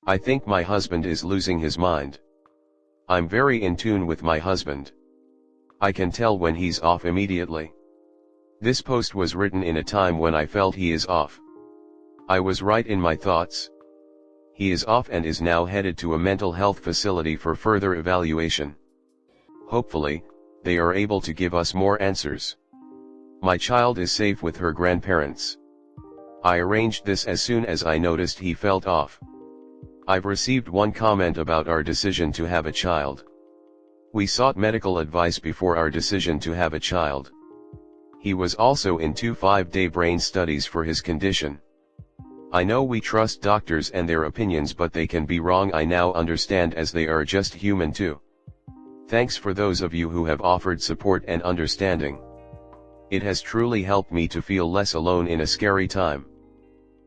I think my husband is losing his mind. I'm very in tune with my husband. I can tell when he's off immediately. This post was written in a time when I felt he is off. I was right in my thoughts. He is off and is now headed to a mental health facility for further evaluation. Hopefully, they are able to give us more answers. My child is safe with her grandparents. I arranged this as soon as I noticed he felt off. I've received one comment about our decision to have a child. We sought medical advice before our decision to have a child. He was also in 2 5-day brain studies for his condition. I know we trust doctors and their opinions, but they can be wrong. I now understand, as they are just human too. Thanks for those of you who have offered support and understanding. It has truly helped me to feel less alone in a scary time.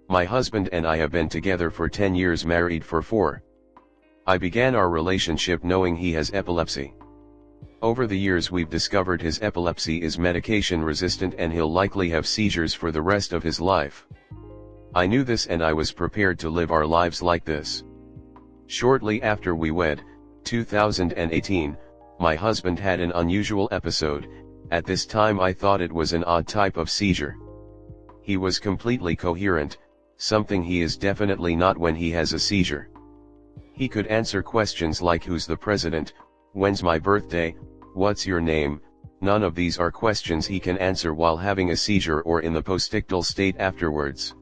My husband and I have been together for 10 years, married for 4. I began our relationship knowing he has epilepsy. Over the years we've discovered his epilepsy is medication resistant and he'll likely have seizures for the rest of his life. I knew this and I was prepared to live our lives like this. Shortly after we wed, 2018, my husband had an unusual episode. At this time I thought it was an odd type of seizure. He was completely coherent, something he is definitely not when he has a seizure. He could answer questions like who's the president, when's my birthday, what's your name. None of these are questions he can answer while having a seizure or in the postictal state afterwards.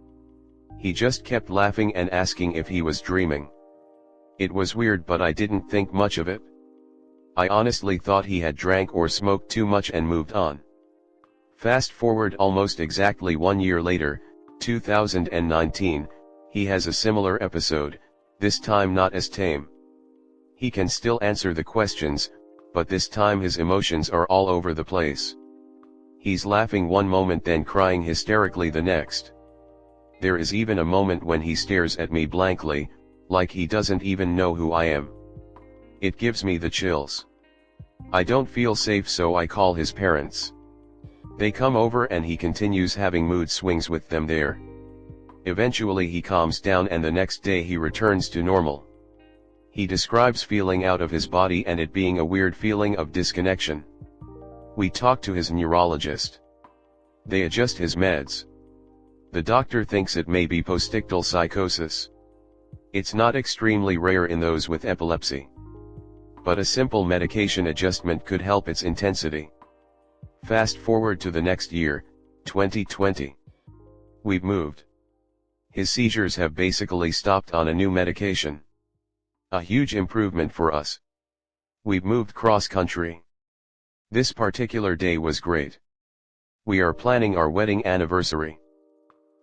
He just kept laughing and asking if he was dreaming. It was weird, but I didn't think much of it. I honestly thought he had drank or smoked too much and moved on. Fast forward almost exactly 1 year later, 2019, he has a similar episode, this time not as tame. He can still answer the questions, but this time his emotions are all over the place. He's laughing one moment then crying hysterically the next. There is even a moment when he stares at me blankly, like he doesn't even know who I am. It gives me the chills. I don't feel safe, so I call his parents. They come over and he continues having mood swings with them there. Eventually he calms down and the next day he returns to normal. He describes feeling out of his body and it being a weird feeling of disconnection. We talk to his neurologist. They adjust his meds. The doctor thinks it may be postictal psychosis. It's not extremely rare in those with epilepsy, but a simple medication adjustment could help its intensity. Fast forward to the next year, 2020. We've moved. His seizures have basically stopped on a new medication. A huge improvement for us. We've moved cross country. This particular day was great. We are planning our wedding anniversary.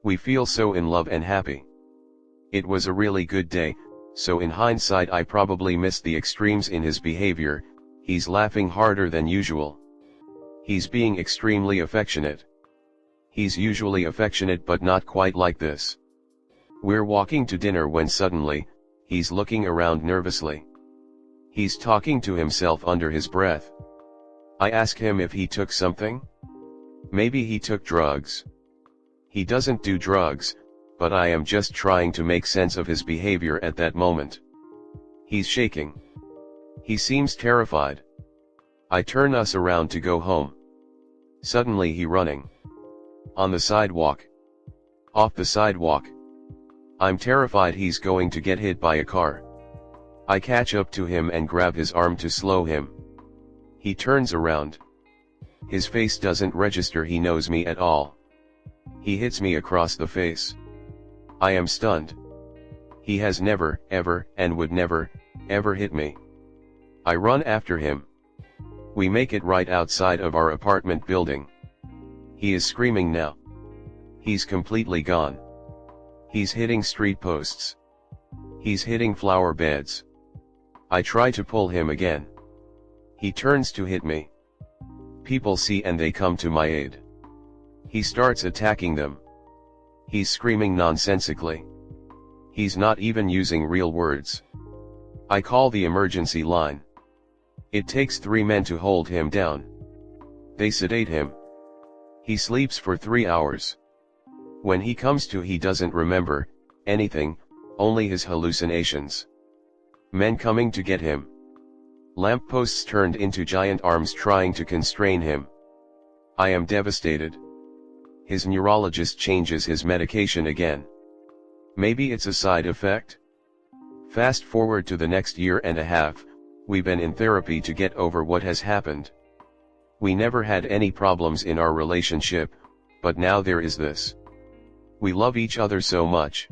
We feel so in love and happy. It was a really good day, so in hindsight I probably missed the extremes in his behavior. He's laughing harder than usual. He's being extremely affectionate. He's usually affectionate but not quite like this. We're walking to dinner when suddenly, he's looking around nervously. He's talking to himself under his breath. I ask him if he took something. Maybe he took drugs. He doesn't do drugs, but I am just trying to make sense of his behavior at that moment. He's shaking. He seems terrified. I turn us around to go home. Suddenly he running. On the sidewalk. Off the sidewalk. I'm terrified he's going to get hit by a car. I catch up to him and grab his arm to slow him. He turns around. His face doesn't register he knows me at all. He hits me across the face. I am stunned. He has never, ever, and would never, ever hit me. I run after him. We make it right outside of our apartment building. He is screaming now. He's completely gone. He's hitting street posts. He's hitting flower beds. I try to pull him again. He turns to hit me. People see and they come to my aid. He starts attacking them. He's screaming nonsensically. He's not even using real words. I call the emergency line. It takes 3 men to hold him down. They sedate him. He sleeps for 3 hours. When he comes to, he doesn't remember anything, only his hallucinations. Men coming to get him. Lampposts turned into giant arms trying to constrain him. I am devastated. His neurologist changes his medication again. Maybe it's a side effect? Fast forward to the next year and a half, we've been in therapy to get over what has happened. We never had any problems in our relationship, but now there is this. We love each other so much.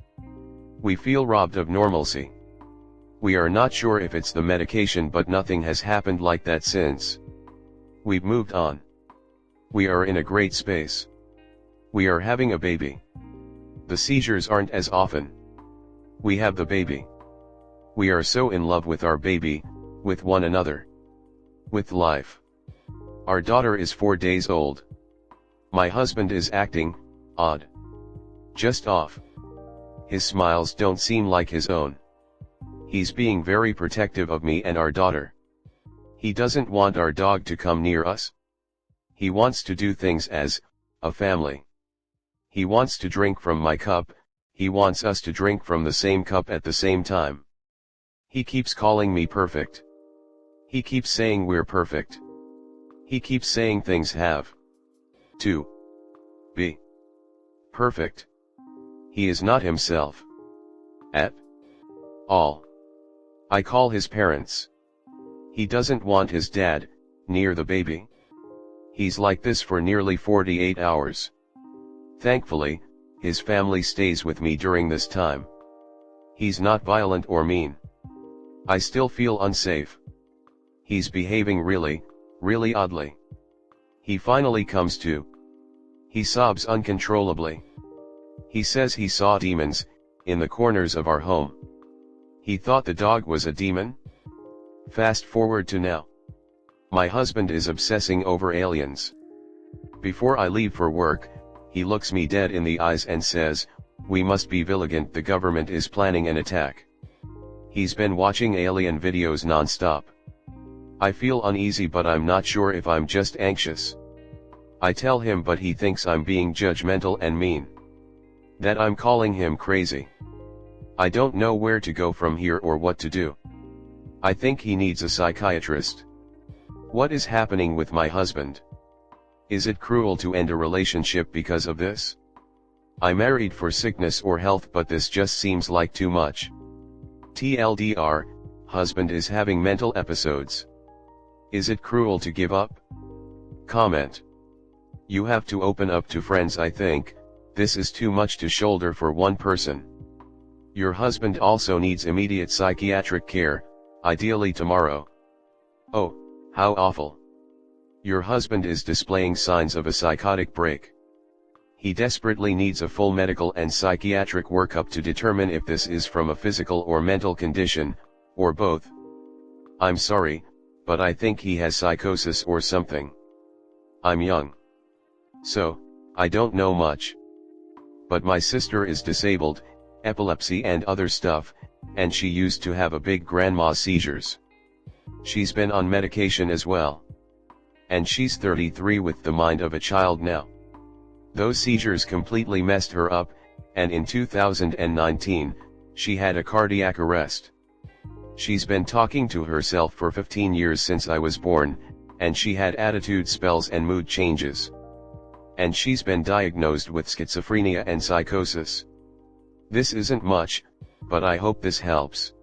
We feel robbed of normalcy. We are not sure if it's the medication, but nothing has happened like that since. We've moved on. We are in a great space. We are having a baby. The seizures aren't as often. We have the baby. We are so in love with our baby, with one another. With life. Our daughter is 4 days old. My husband is acting odd. Just off. His smiles don't seem like his own. He's being very protective of me and our daughter. He doesn't want our dog to come near us. He wants to do things as a family. He wants to drink from my cup, he wants us to drink from the same cup at the same time. He keeps calling me perfect. He keeps saying we're perfect. He keeps saying things have to be perfect. He is not himself at all. I call his parents. He doesn't want his dad near the baby. He's like this for nearly 48 hours. Thankfully, his family stays with me during this time. He's not violent or mean. I still feel unsafe. He's behaving really oddly. He finally comes to. He sobs uncontrollably. He says he saw demons in the corners of our home. He thought the dog was a demon? Fast forward to now. My husband is obsessing over aliens. Before I leave for work, he looks me dead in the eyes and says, "We must be vigilant, the government is planning an attack." He's been watching alien videos non-stop. I feel uneasy, but I'm not sure if I'm just anxious. I tell him, but he thinks I'm being judgmental and mean. That I'm calling him crazy. I don't know where to go from here or what to do. I think he needs a psychiatrist. What is happening with my husband? Is it cruel to end a relationship because of this? I married for sickness or health, but this just seems like too much. TLDR, husband is having mental episodes. Is it cruel to give up? Comment. You have to open up to friends, I think. This is too much to shoulder for one person. Your husband also needs immediate psychiatric care, ideally tomorrow. Oh, how awful. Your husband is displaying signs of a psychotic break. He desperately needs a full medical and psychiatric workup to determine if this is from a physical or mental condition, or both. I'm sorry, but I think he has psychosis or something. I'm young. So, I don't know much. But my sister is disabled, epilepsy and other stuff, and she used to have a big grandma's seizures. She's been on medication as well. And she's 33 with the mind of a child now. Those seizures completely messed her up, and in 2019, she had a cardiac arrest. She's been talking to herself for 15 years since I was born, and she had attitude spells and mood changes. And she's been diagnosed with schizophrenia and psychosis. This isn't much, but I hope this helps.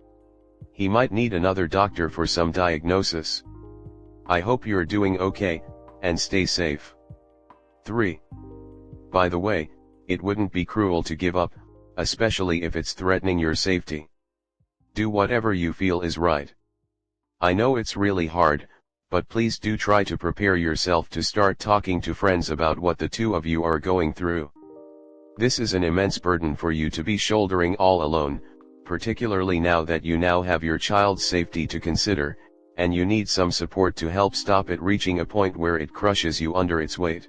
He might need another doctor for some diagnosis. I hope you're doing okay, and stay safe. 3. By the way, it wouldn't be cruel to give up, especially if it's threatening your safety. Do whatever you feel is right. I know it's really hard, but please do try to prepare yourself to start talking to friends about what the two of you are going through. This is an immense burden for you to be shouldering all alone, particularly now that you now have your child's safety to consider, and you need some support to help stop it reaching a point where it crushes you under its weight.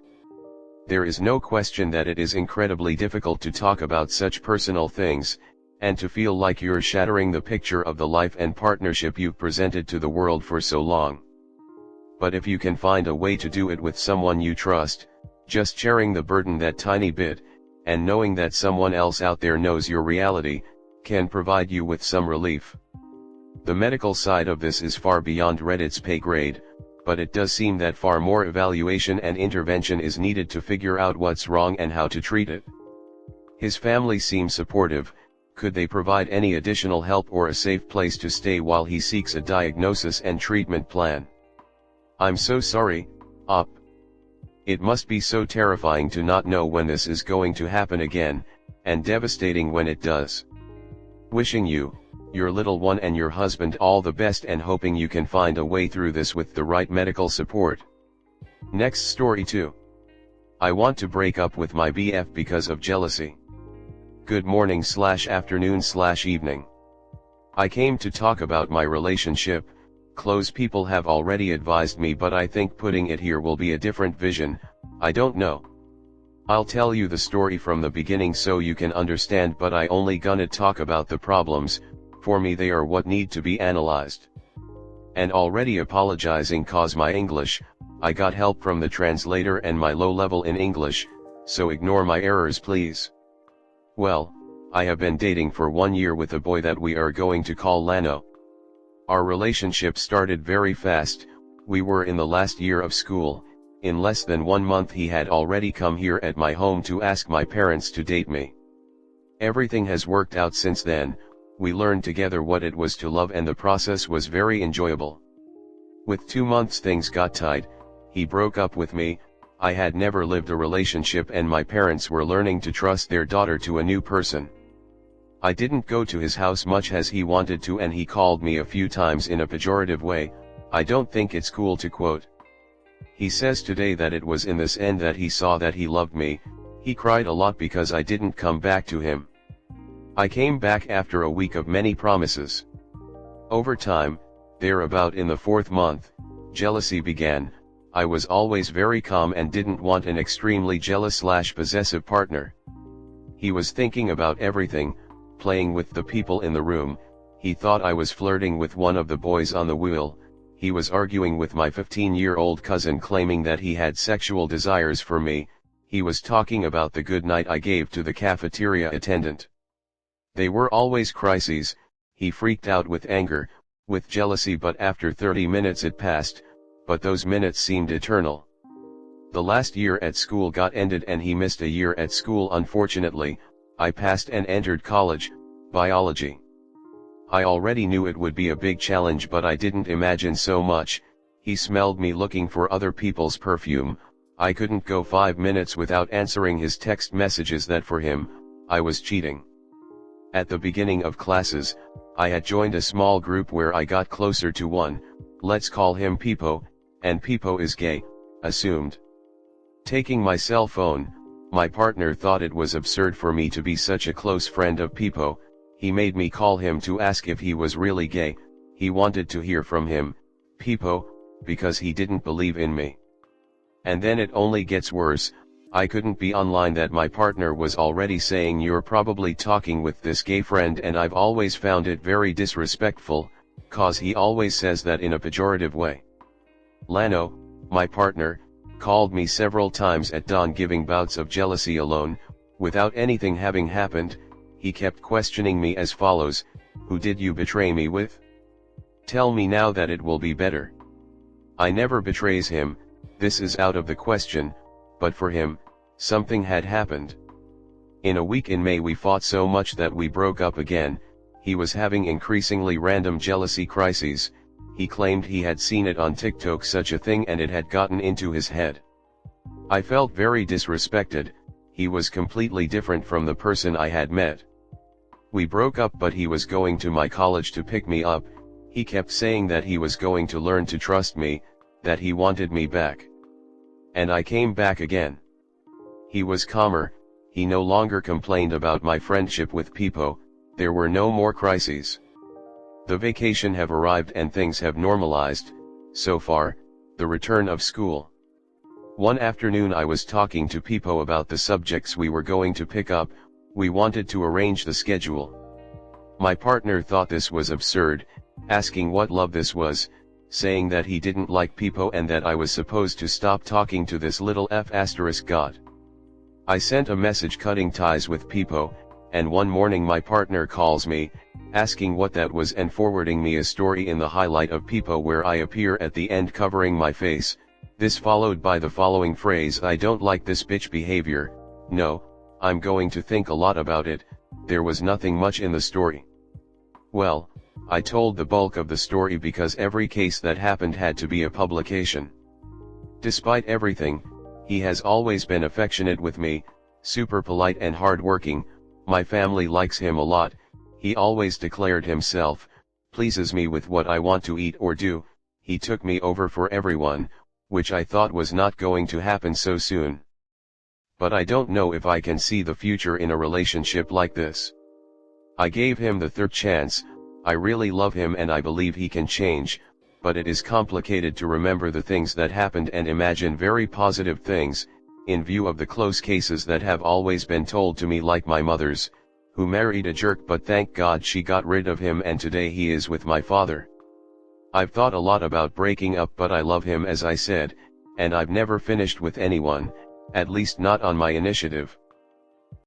There is no question that it is incredibly difficult to talk about such personal things, and to feel like you're shattering the picture of the life and partnership you've presented to the world for so long. But if you can find a way to do it with someone you trust, just sharing the burden that tiny bit, and knowing that someone else out there knows your reality, can provide you with some relief. The medical side of this is far beyond Reddit's pay grade, but it does seem that far more evaluation and intervention is needed to figure out what's wrong and how to treat it. His family seems supportive. Could they provide any additional help or a safe place to stay while he seeks a diagnosis and treatment plan? I'm so sorry, Op. It must be so terrifying to not know when this is going to happen again, and devastating when it does. Wishing you, your little one and your husband all the best and hoping you can find a way through this with the right medical support. Next story 2. I want to break up with my BF because of jealousy. Good morning/afternoon/evening. I came to talk about my relationship. Close people have already advised me, but I think putting it here will be a different vision. I don't know. I'll tell you the story from the beginning so you can understand, but I only gonna talk about the problems. For me they are what need to be analyzed. And already apologizing cause my English, I got help from the translator and my low level in English, so ignore my errors please. Well, I have been dating for 1 year with a boy that we are going to call Lano. Our relationship started very fast. We were in the last year of school. In less than 1 month he had already come here at my home to ask my parents to date me. Everything has worked out since then. We learned together what it was to love and the process was very enjoyable. With 2 months things got tight. He broke up with me. I had never lived a relationship and my parents were learning to trust their daughter to a new person. I didn't go to his house much as he wanted to, and he called me a few times in a pejorative way. I don't think it's cool to quote. He says today that it was in this end that he saw that he loved me. He cried a lot because I didn't come back to him. I came back after a week of many promises. Over time, thereabout in the 4th month, jealousy began. I was always very calm and didn't want an extremely jealous/possessive partner. He was thinking about everything, playing with the people in the room. He thought I was flirting with one of the boys on the wheel. He was arguing with my 15-year-old cousin claiming that he had sexual desires for me. He was talking about the good night I gave to the cafeteria attendant. They were always crises. He freaked out with anger, with jealousy, but after 30 minutes it passed, but those minutes seemed eternal. The last year at school got ended and he missed a year at school unfortunately. I passed and entered college, biology. I already knew it would be a big challenge, but I didn't imagine so much. He smelled me looking for other people's perfume. I couldn't go 5 minutes without answering his text messages that for him, I was cheating. At the beginning of classes, I had joined a small group where I got closer to one, let's call him Pipo, and Pipo is gay, assumed. Taking my cell phone, my partner thought it was absurd for me to be such a close friend of Pipo. He made me call him to ask if he was really gay. He wanted to hear from him, Pipo, because he didn't believe in me. And then it only gets worse. I couldn't be online that my partner was already saying you're probably talking with this gay friend, and I've always found it very disrespectful, cause he always says that in a pejorative way. Lano, my partner, called me several times at dawn giving bouts of jealousy alone, without anything having happened. He kept questioning me as follows: who did you betray me with? Tell me now that it will be better. I never betrays him, this is out of the question, but for him, something had happened. In a week in May we fought so much that we broke up again. He was having increasingly random jealousy crises. He claimed he had seen it on TikTok, such a thing, and it had gotten into his head. I felt very disrespected. He was completely different from the person I had met. We broke up, but he was going to my college to pick me up. He kept saying that he was going to learn to trust me, that he wanted me back. And I came back again. He was calmer. He no longer complained about my friendship with Pipo. There were no more crises. The vacation have arrived and things have normalized, so far, the return of school. One afternoon I was talking to Pipo about the subjects we were going to pick up. We wanted to arrange the schedule. My partner thought this was absurd, asking what love this was, saying that he didn't like Pipo and that I was supposed to stop talking to this little f*** god. I sent a message cutting ties with Pipo, and one morning my partner calls me, asking what that was and forwarding me a story in the highlight of Peepo where I appear at the end covering my face, this followed by the following phrase: "I don't like this bitch behavior, no, I'm going to think a lot about it." There was nothing much in the story. Well, I told the bulk of the story because every case that happened had to be a publication. Despite everything, he has always been affectionate with me, super polite and hardworking. My family likes him a lot. He always declared himself, pleases me with what I want to eat or do. He took me over for everyone, which I thought was not going to happen so soon. But I don't know if I can see the future in a relationship like this. I gave him the third chance. I really love him and I believe he can change, but it is complicated to remember the things that happened and imagine very positive things, in view of the close cases that have always been told to me, like my mother's, who married a jerk but thank God she got rid of him and today he is with my father. I've thought a lot about breaking up, but I love him as I said, and I've never finished with anyone, at least not on my initiative.